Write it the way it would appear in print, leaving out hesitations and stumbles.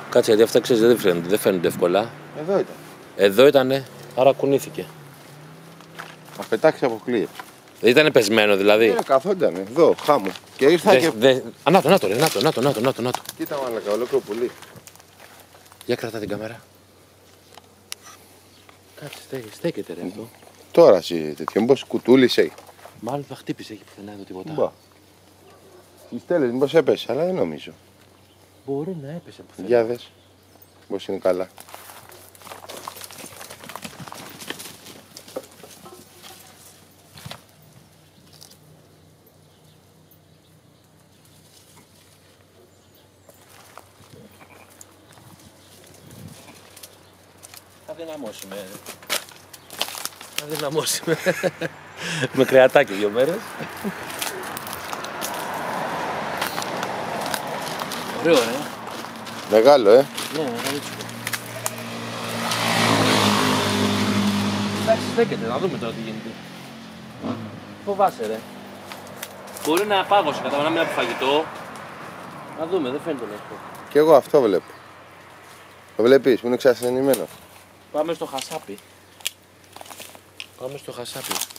Κάτσε, γιατί αυτά ξέρεις δεν φαίνονται εύκολα. Εδώ ήταν. Εδώ ήτανε, άρα κουνήθηκε. Να πετάξει αποκλείει. Δεν ήταν πεσμένο δηλαδή. Καθόταν εδώ, χάμω. Και ήρθα και. Να το. Κοίτα μαλακα, ολόκληρο πουλί. Για κρατά την κάμερα. Κάτσε, στέκεται ρε αυτό. Τώρα εσύ τέτοιο, μήπως κουτούλης έχει. Μάλλον θα χτύπησε εκεί πουθενά εδώ τίποτα. Μπα. Τις τέλες, μήπως έπεσε, αλλά δεν νομίζω. Μπορεί να έπεσε πουθενά. Για δες, μήπως είναι καλά. Θα δυναμώσουμε. Με κρεατάκι 2 μέρες. Ωραίο, Μεγάλο, Ναι, μεγαλίτσικο. Εντάξει, στέκεται, να δούμε τώρα τι γίνεται. Φοβάσαι, ρε. Μπορεί να πάγωσε, να μην από φαγητό. Να δούμε, δεν φαίνεται να έχει. Κι εγώ αυτό βλέπω. Το βλέπεις, που είναι ξασθενημένο. Πάμε στο χασάπι.